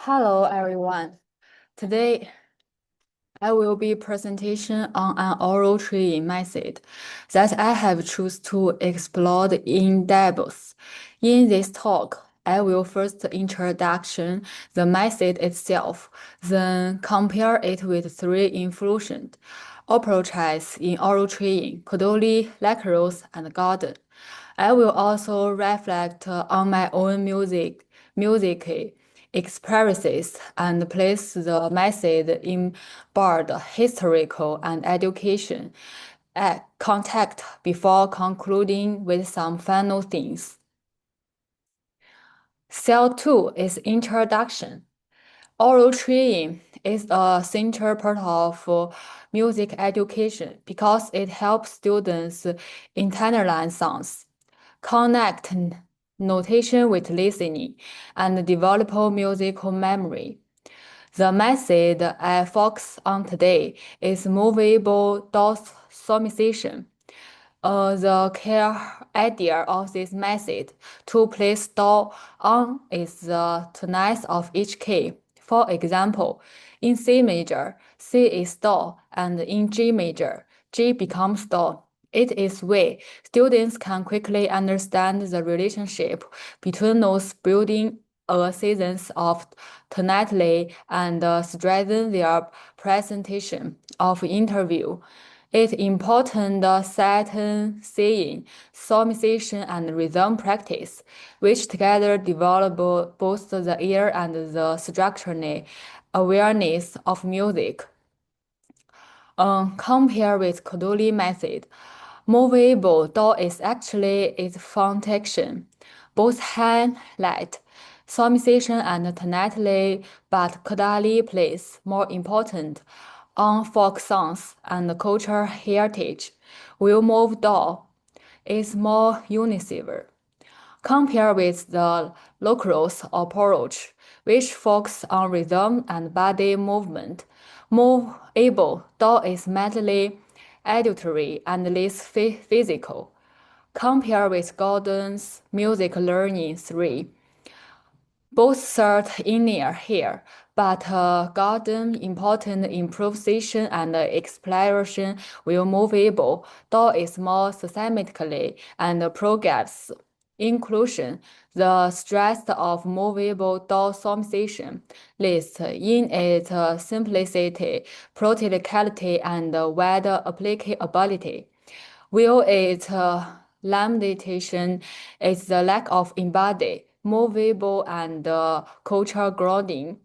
Hello everyone. Today I will be presentation on an oral training method that I have chosen to explore in depth. In this talk, I will first introduction the method itself, then compare it with three influential approaches in oral training, Codoli, Lacros, and Gordon. I will also reflect on my own music experiences and place the method in both historical and education context before concluding with some final things. Cell 2 is introduction. Oral training is a central part of music education because it helps students internalize sounds, connect notation with listening, and develop musical memory. The method I focus on today is movable dot solmization. The key idea of this method to place dot on is the tonality of each key. For example, in C major, C is dot, and in G major, G becomes dot. It is way students can quickly understand the relationship between those building a sense of tonality and strengthen their presentation of interview. It's important certain singing, solmization, and rhythm practice, which together develop both the ear and the structural awareness of music. Compare with Codoli method, movable dot is actually its foundation. Both highlight solmization and tonality, but Codoli plays more important on folk songs and cultural heritage. Will move dot is more universal. Compare with the lacrosse approach, which focuses on rhythm and body movement. More able, dot is mentally auditory and less physical. Compare with Gordon's music learning 3. Both start linear here, but Gordon important improvisation and exploration will movable. Dot is more systematically and progress. Inclusion, the stress of movable dot solmization lists in its simplicity, practicality, and wide applicability. Will its limitation is the lack of embodied, movable, and cultural grounding.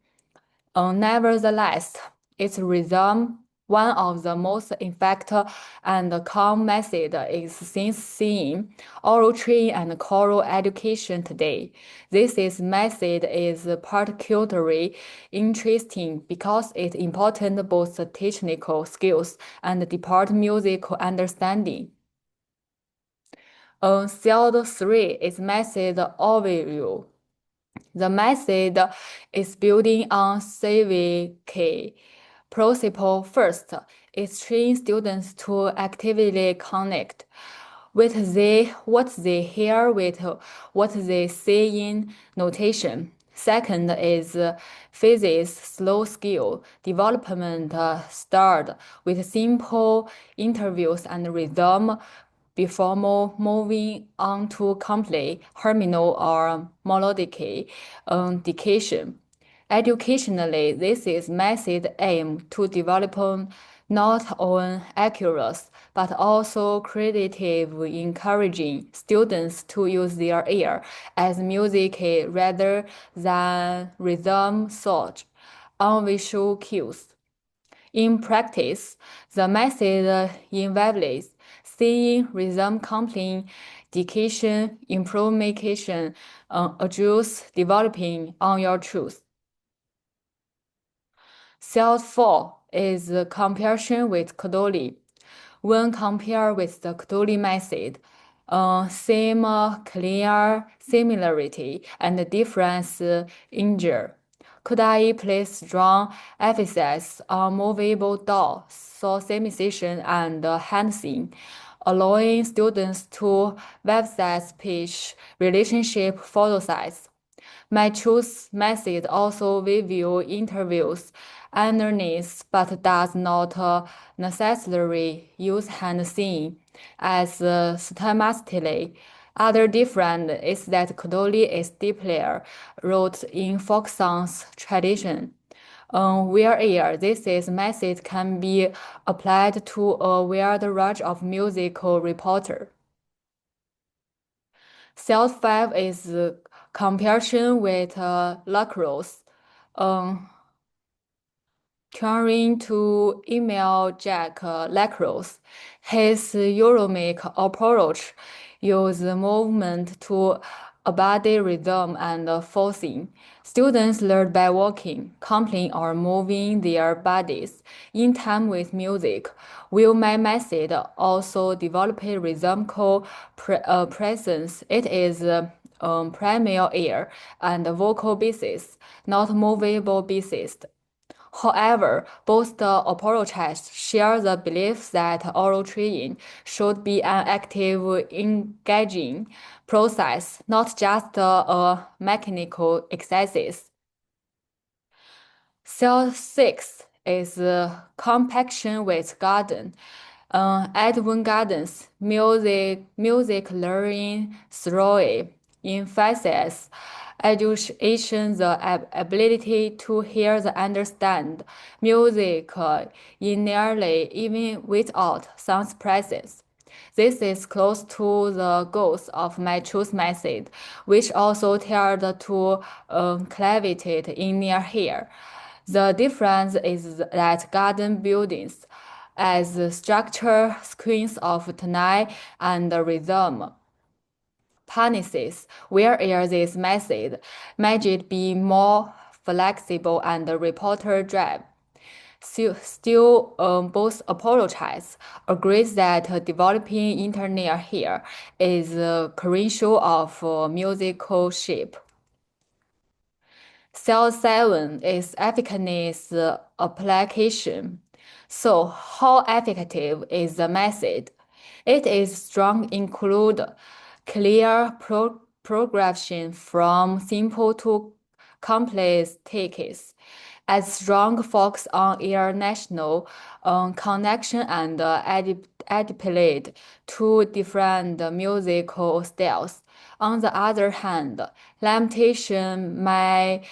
Nevertheless, its rhythm, one of the most effective and calm methods is since seen oral training and choral education today. This method is particularly interesting because it important both technical skills and depart musical understanding. Field 3 is method overview. The method is building on SiYu principle first. It trains students to actively connect with what they hear with what they see in notation. Second is physics slow skill development start with simple interviews and rhythm before moving on to complete harmonic or melodic dictation. Educationally, this is method aimed to develop not only accurate but also creative, encouraging students to use their ear as music rather than rhythm thought on visual cues. In practice, the method involves seeing rhythm coupling, dictation, improvisation, adjust, developing on your truth. Cell 4 is the comparison with Codoli. When compared with the Codoli method, same clear similarity and difference injure. Kodai place strong emphasis on movable dot, solmization, and hand-sing, allowing students to website speech relationship photo size. My choose method also review interviews underneath but does not necessarily use hand sign as systematically. Other different is that Kodoli is deeply rooted in folk songs tradition. Whereas this is method can be applied to a wide range of musical repertoire. Self-5 is comparison with lacrosse. Um, Turning to email Jack Lacrosse, his Euromic approach uses movement to embody rhythm and forcing. Students learn by walking, completing or moving their bodies in time with music, while my method also developed rhythmical presence. It is primal air and vocal basis, not movable basis. However, both the approaches share the belief that oral training should be an active, engaging process, not just a mechanical exercise. Cell 6 is compaction with garden. Edwin Gardens music learning theory emphasizes education the ability to hear and understand music nearly even without sound presence. This is close to the goals of my choose method, which also tailored to clavitate in near here. The difference is that garden buildings as structure screens of tonic and rhythm harnesses, whereas this method might be more flexible and reporter driven. Still, both apologize, agrees that developing internet here is crucial of musical shape. Cell 7 is effectiveness application. So, how effective is the method? It is strong include clear progression from simple to complex takes, a strong focus on international connection and adapted to different musical styles. On the other hand, limitation may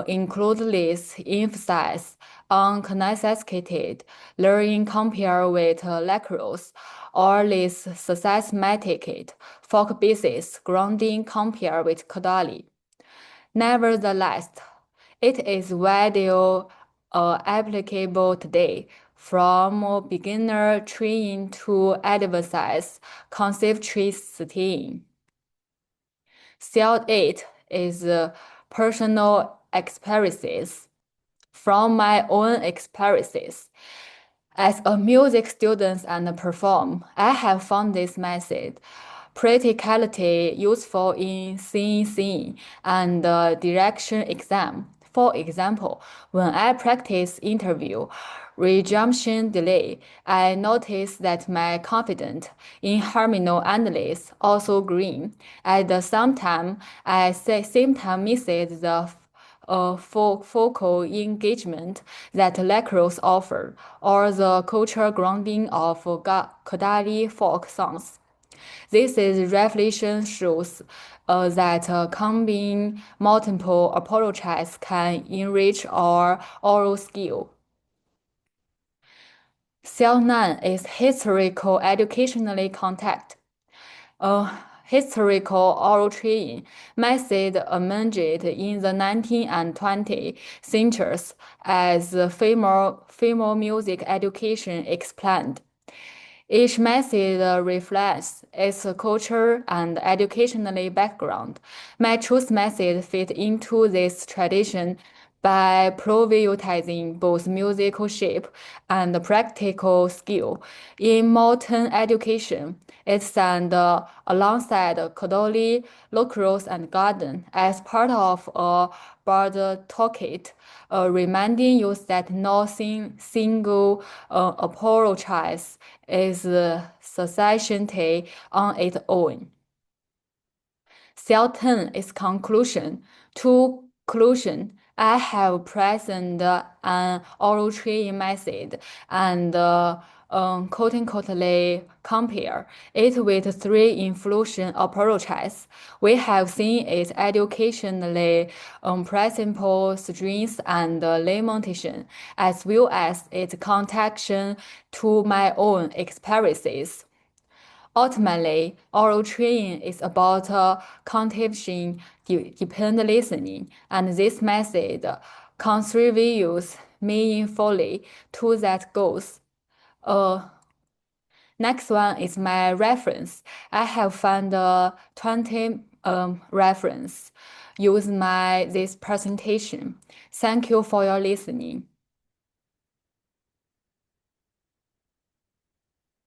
include less emphasis on necessitated learning compared with lacrosse or less systematic folk basis grounding compared with Kodali. Nevertheless, it is widely applicable today, from beginner training to advanced conceptual studying. Cell 8 is personal experiences. From my own experiences, as a music student and performer, I have found this method practicality useful in singing and direction exam. For example, when I practice interview resumption delay, I notice that my confidence in harmonic endless also green. At the same time, I same time missed the focal engagement that lacrosse offer, or the cultural grounding of Kodali folk songs. This is reflection shows that combining multiple approaches can enrich our oral skill. Cell 9 is historical educationally contact. A historical oral training method emerged in the 19th and 20th centuries as female music education expanded. Each method reflects its culture and educational background. My choice method fit into this tradition by prioritizing both musical shape and practical skill. In modern education, it stands alongside Kodoli, lacrosse, and garden as part of a broader toolkit, reminding you that no single approach is sufficient on its own. Cell 10 is conclusion. To conclusion, I have present an oral training method and quote-unquote compare it with three influsion approaches. We have seen it educationally principle strengths and limitation, as well as its connection to my own experiences. Ultimately, oral training is about context-dependent listening, and this method contributes meaningfully to that goals. Uh, Next one is my reference. I have found 20 reference use my this presentation. Thank you for your listening.